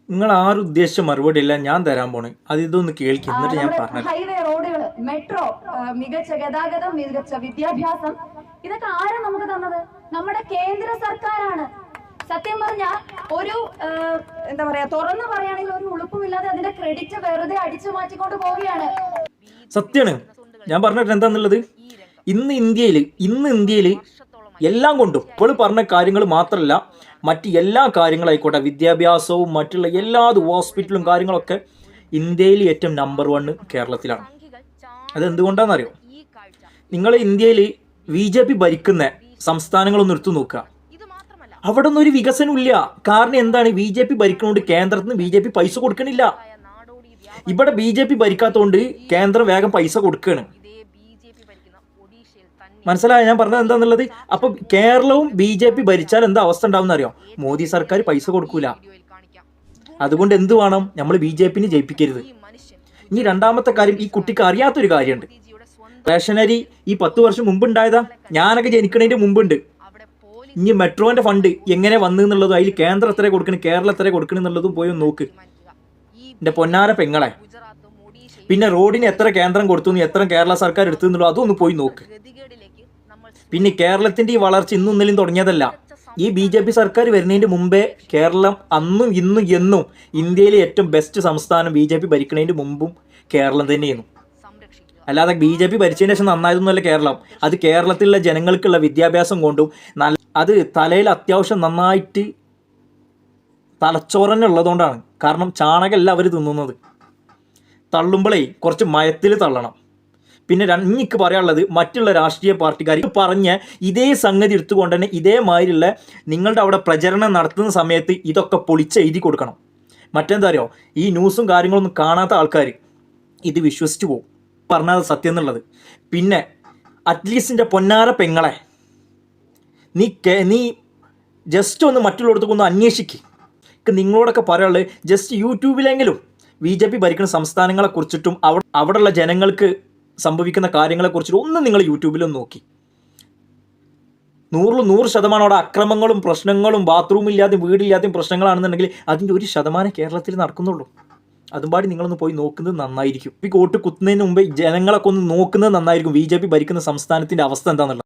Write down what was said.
നിങ്ങൾ ആരും ഉദ്ദേശിച്ച മറുപടി അല്ല ഞാൻ തരാൻ പോണേ. അത് ഇതൊന്ന് കേൾക്കും, എന്നിട്ട് ഞാൻ പറഞ്ഞു. ഹൈവേ റോഡുകൾ, മെട്രോ, മികച്ച ഗതാഗതം, മികച്ച വിദ്യാഭ്യാസം, ഇതൊക്കെ ആരാ നമുക്ക് തന്നത്? നമ്മുടെ കേന്ദ്ര സർക്കാരാണ്. സത്യം പറഞ്ഞ ഒരു എന്താ പറയാ, തുറന്നു പറയുകയാണെങ്കിൽ ഒരു ഉളുപ്പുമില്ലാതെ അതിന്റെ ക്രെഡിറ്റ് വെറുതെ അടിച്ചു മാറ്റിക്കൊണ്ട് പോവുകയാണ്. സത്യമാണ്. ഞാൻ പറഞ്ഞിട്ട് എന്താന്നുള്ളത്, ഇന്ന് ഇന്ത്യയിൽ എല്ലാം കൊണ്ടും ഇപ്പോൾ പറഞ്ഞ കാര്യങ്ങൾ മാത്രമല്ല, മറ്റ് എല്ലാ കാര്യങ്ങളായിക്കോട്ടെ, വിദ്യാഭ്യാസവും മറ്റുള്ള എല്ലാ ഹോസ്പിറ്റലും കാര്യങ്ങളൊക്കെ ഇന്ത്യയിൽ ഏറ്റവും നമ്പർ 1 കേരളത്തിലാണ്. അതെന്തുകൊണ്ടാണെന്നറിയോ? നിങ്ങൾ ഇന്ത്യയിൽ BJP ഭരിക്കുന്ന സംസ്ഥാനങ്ങളൊന്നും എടുത്തു നോക്കുക, അവിടെ ഒന്നും ഒരു വികസനം ഇല്ല. കാരണം എന്താണ്? BJP ഭരിക്കുന്നതുകൊണ്ട് കേന്ദ്രത്തിൽ നിന്ന് BJP പൈസ കൊടുക്കണില്ല. ഇവിടെ BJP ഭരിക്കാത്തതുകൊണ്ട് കേന്ദ്രം വേഗം പൈസ കൊടുക്കുകയാണ്. മനസ്സിലായോ ഞാൻ പറഞ്ഞത് എന്താന്നുള്ളത്? അപ്പൊ കേരളവും BJP ഭരിച്ചാൽ എന്താ അവസ്ഥ ഉണ്ടാവും അറിയോ? മോദി സർക്കാർ പൈസ കൊടുക്കൂല. അതുകൊണ്ട് എന്ത് വേണം? നമ്മൾ BJPനെ ജയിപ്പിക്കരുത്. ഇനി രണ്ടാമത്തെ കാര്യം, ഈ കുട്ടിക്ക് അറിയാത്തൊരു കാര്യമുണ്ട്. റേഷനരി ഈ 10 വർഷം മുമ്പ് ഉണ്ടായതാ, ഞാനൊക്കെ ജനിക്കണതിന്റെ മുമ്പുണ്ട്. ഇനി മെട്രോന്റെ ഫണ്ട് എങ്ങനെ വന്നു എന്നുള്ളതും അതിൽ കേന്ദ്രം എത്ര കൊടുക്കണം, കേരളം എത്ര കൊടുക്കണം എന്നുള്ളതും പോയി ഒന്ന് നോക്ക് എന്റെ പൊന്നാര പെങ്ങളെ. പിന്നെ റോഡിന് എത്ര കേന്ദ്രം കൊടുത്തു, എത്ര കേരള സർക്കാർ എടുത്തു എന്നുള്ളൂ അതൊന്ന് പോയി നോക്ക്. പിന്നെ കേരളത്തിന്റെ ഈ വളർച്ച ഇന്നും ഇന്നലെയും തുടങ്ങിയതല്ല. ഈ BJP സർക്കാർ വരുന്നതിന്റെ മുമ്പേ കേരളം അന്നും ഇന്നും എന്നും ഇന്ത്യയിലെ ഏറ്റവും ബെസ്റ്റ് സംസ്ഥാനം BJP ഭരിക്കുന്നതിന്റെ മുമ്പും കേരളം തന്നെയായിരുന്നു. അല്ലാതെ BJP ഭരിച്ചതിന് ശേഷം നന്നായതൊന്നുമല്ല കേരളം. അത് കേരളത്തിലുള്ള ജനങ്ങൾക്കുള്ള വിദ്യാഭ്യാസം കൊണ്ടും അത് തലയിൽ അത്യാവശ്യം നന്നായിട്ട് തലച്ചോറന്നുള്ളതുകൊണ്ടാണ്. കാരണം ചാണകമല്ല അവർ തിന്നുന്നത്. തള്ളുമ്പോഴേ കുറച്ച് മയത്തിൽ തള്ളണം. പിന്നെ എനിക്ക് പറയാനുള്ളത്, മറ്റുള്ള രാഷ്ട്രീയ പാർട്ടിക്കാർ പറഞ്ഞ ഇതേ സംഗതി എടുത്തുകൊണ്ട് തന്നെ ഇതേമാതിരിയുള്ള നിങ്ങളുടെ അവിടെ പ്രചരണം നടത്തുന്ന സമയത്ത് ഇതൊക്കെ പൊളിച്ചെഴുതി കൊടുക്കണം. മറ്റെന്താ അറിയോ, ഈ ന്യൂസും കാര്യങ്ങളൊന്നും കാണാത്ത ആൾക്കാർ ഇത് വിശ്വസിച്ച് പോകും, പറഞ്ഞാൽ സത്യം എന്നുള്ളത്. പിന്നെ അറ്റ്ലീസ്റ്റിൻ്റെ പൊന്നാര പെങ്ങളെ, നീ ജസ്റ്റ് ഒന്ന് മറ്റുള്ളവർക്കൊന്ന് അന്വേഷിക്കുക. നിങ്ങളോടൊക്കെ പറയാനുള്ളത്, ജസ്റ്റ് യൂട്യൂബിലെങ്കിലും BJP ഭരിക്കുന്ന സംസ്ഥാനങ്ങളെക്കുറിച്ചിട്ടും അവിടെയുള്ള ജനങ്ങൾക്ക് സംഭവിക്കുന്ന കാര്യങ്ങളെക്കുറിച്ചിട്ടും ഒന്ന് നിങ്ങൾ യൂട്യൂബിലൊന്ന് നോക്കി. 100% അവിടെ അക്രമങ്ങളും പ്രശ്നങ്ങളും ബാത്റൂമില്ലാതെയും വീടില്ലാതെയും പ്രശ്നങ്ങളാണെന്നുണ്ടെങ്കിൽ അതിൻ്റെ 1% കേരളത്തിൽ നടക്കുന്നുള്ളൂ. അതും പാടി നിങ്ങളൊന്ന് പോയി നോക്കുന്നത് നന്നായിരിക്കും. ഈ വോട്ട് കുത്തുന്നതിന് മുമ്പ് ജനങ്ങളൊക്കെ ഒന്ന് നോക്കുന്നത് നന്നായിരിക്കും. BJP ഭരിക്കുന്ന സംസ്ഥാനത്തിൻ്റെ അവസ്ഥ എന്താണെന്നുള്ളത്.